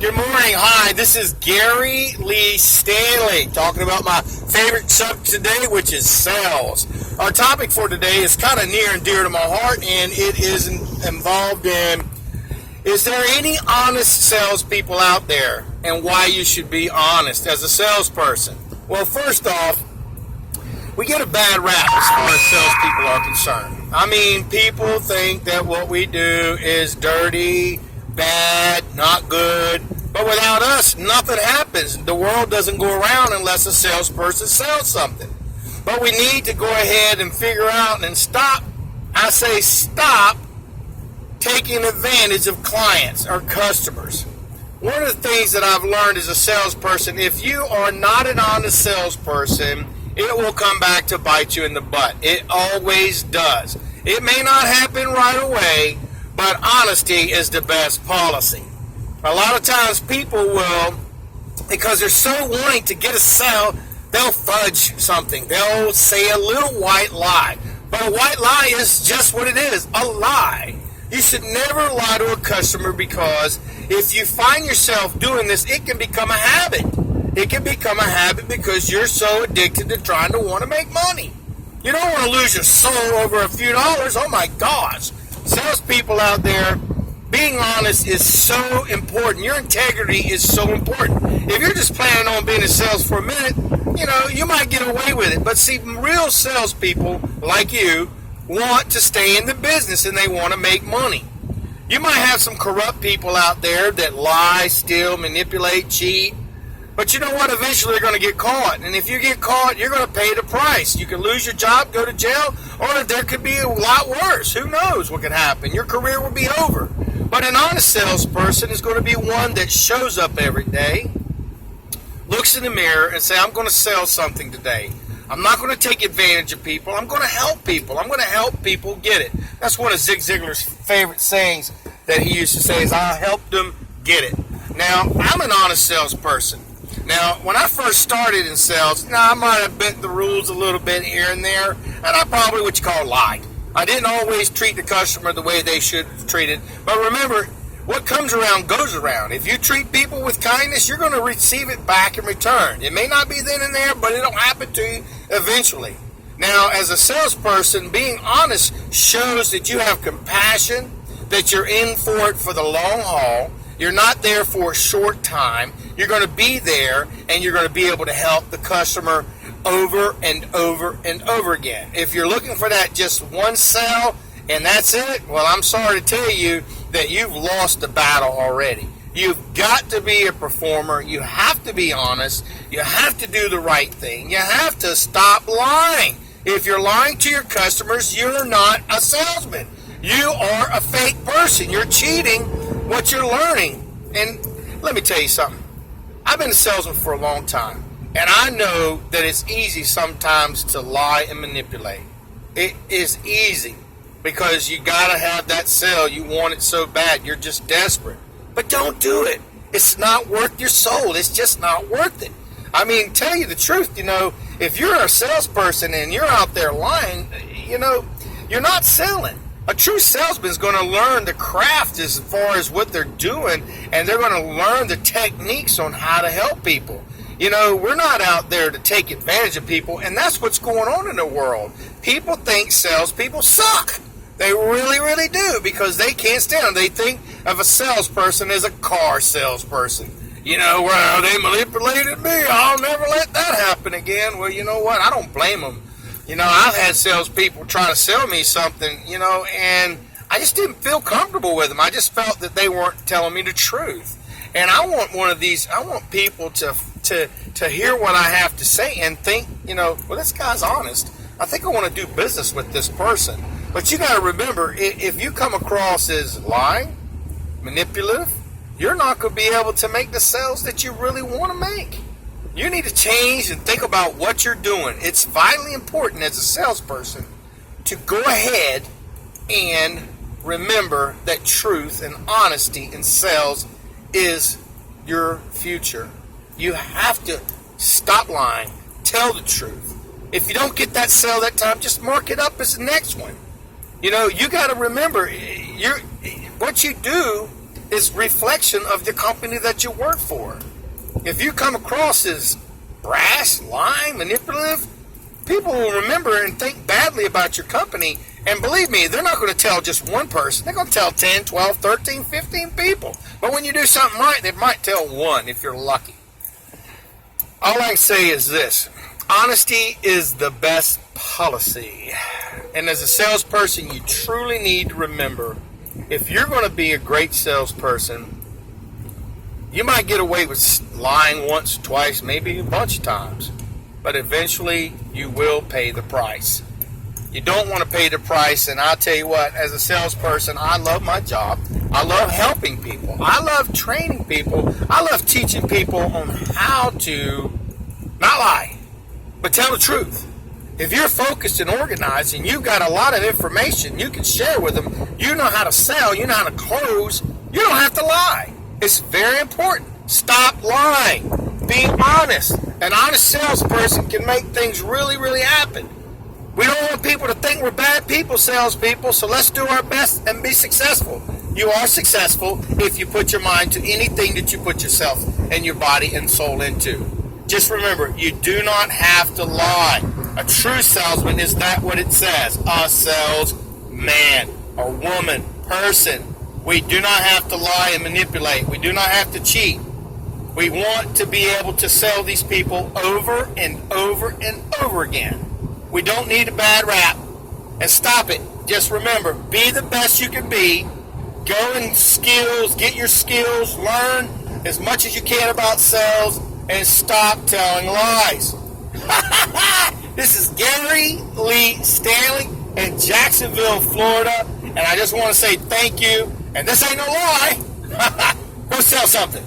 Good morning. Hi, this is Gary Lee Stanley talking about my favorite subject today, which is sales. Our topic for today is kind of near and dear to my heart, and it is involved in, is there any honest salespeople out there, and why you should be honest as a salesperson? Well, first off, we get a bad rap as far as salespeople are concerned. I mean, people think that what we do is dirty, bad, not good. But without us, nothing happens. The world doesn't go around unless a salesperson sells something. But we need to go ahead and figure out and stop, I say stop, taking advantage of clients or customers. One of the things that I've learned as a salesperson, if you are not an honest salesperson, it will come back to bite you in the butt. It always does. It may not happen right away, but honesty is the best policy. A lot of times people will, because they're so wanting to get a sale, they'll fudge something. They'll say a little white lie. But a white lie is just what it is, a lie. You should never lie to a customer, because if you find yourself doing this, it can become a habit. It can become a habit because you're so addicted to trying to want to make money. You don't want to lose your soul over a few dollars. Oh my gosh. Salespeople out there, being honest is so important. Your integrity is so important. If you're just planning on being in sales for a minute, you might get away with it. But see, real salespeople like you want to stay in the business, and they want to make money. You might have some corrupt people out there that lie, steal, manipulate, cheat. But you know what? Eventually you're going to get caught. And if you get caught, you're going to pay the price. You can lose your job, go to jail, or there could be a lot worse. Who knows what could happen? Your career will be over. But an honest salesperson is going to be one that shows up every day, looks in the mirror and say, I'm going to sell something today. I'm not going to take advantage of people. I'm going to help people. I'm going to help people get it. That's one of Zig Ziglar's favorite sayings that he used to say is, I helped them get it. Now, I'm an honest salesperson. Now, when I first started in sales, I might have bent the rules a little bit here and there, and I probably what you call lied. I didn't always treat the customer the way they should have treated. But remember, what comes around goes around. If you treat people with kindness, you're going to receive it back in return. It may not be then and there, but it'll happen to you eventually. Now, as a salesperson, being honest shows that you have compassion, that you're in for it for the long haul. You're not there for a short time. You're going to be there, and you're going to be able to help the customer over and over and over again. If you're looking for that just one sale and that's it, well, I'm sorry to tell you that you've lost the battle already. You've got to be a performer. You have to be honest. You have to do the right thing. You have to stop lying. If you're lying to your customers, you're not a salesman. You are a fake person. You're cheating what you're learning. And let me tell you something. I've been a salesman for a long time. And I know that it's easy sometimes to lie and manipulate. It is easy because you got to have that sale. You want it so bad. You're just desperate. But don't do it. It's not worth your soul. It's just not worth it. I mean, tell you the truth, if you're a salesperson and you're out there lying, you're not selling. A true salesman is going to learn the craft as far as what they're doing, and they're going to learn the techniques on how to help people. We're not out there to take advantage of people, and that's what's going on in the world. People think salespeople suck. They really, really do, because they can't stand them. They think of a salesperson as a car salesperson. Well, they manipulated me. I'll never let that happen again. Well, you know what? I don't blame them. I've had salespeople try to sell me something, and I just didn't feel comfortable with them. I just felt that they weren't telling me the truth. And I want people to hear what I have to say and think, well, this guy's honest. I think I want to do business with this person. But you got to remember, if you come across as lying, manipulative, you're not going to be able to make the sales that you really want to make. You need to change and think about what you're doing. It's vitally important as a salesperson to go ahead and remember that truth and honesty in sales is your future. You have to stop lying, tell the truth. If you don't get that sale that time, just mark it up as the next one. You got to remember, what you do is reflection of the company that you work for. If you come across as brash, lying, manipulative, people will remember and think badly about your company. And believe me, they're not going to tell just one person. They're going to tell 10, 12, 13, 15 people. But when you do something right, they might tell one if you're lucky. All I can say is this. Honesty is the best policy. And as a salesperson, you truly need to remember, if you're going to be a great salesperson, you might get away with lying once, twice, maybe a bunch of times. But eventually, you will pay the price. You don't want to pay the price, and I'll tell you what, as a salesperson, I love my job. I love helping people. I love training people. I love teaching people on how to not lie, but tell the truth. If you're focused and organized and you've got a lot of information you can share with them, you know how to sell, you know how to close, you don't have to lie. It's very important. Stop lying. Be honest. An honest salesperson can make things really, really happen. We don't want people to think we're bad people, salespeople, so let's do our best and be successful. You are successful if you put your mind to anything that you put yourself and your body and soul into. Just remember, you do not have to lie. A true salesman is that what it says. A salesman or woman, person. We do not have to lie and manipulate. We do not have to cheat. We want to be able to sell these people over and over and over again. We don't need a bad rap. And stop it. Just remember, be the best you can be. Go in skills, get your skills, learn as much as you can about sales, and stop telling lies. This is Gary Lee Stanley in Jacksonville, Florida, and I just want to say thank you. And this ain't no lie. Go sell something.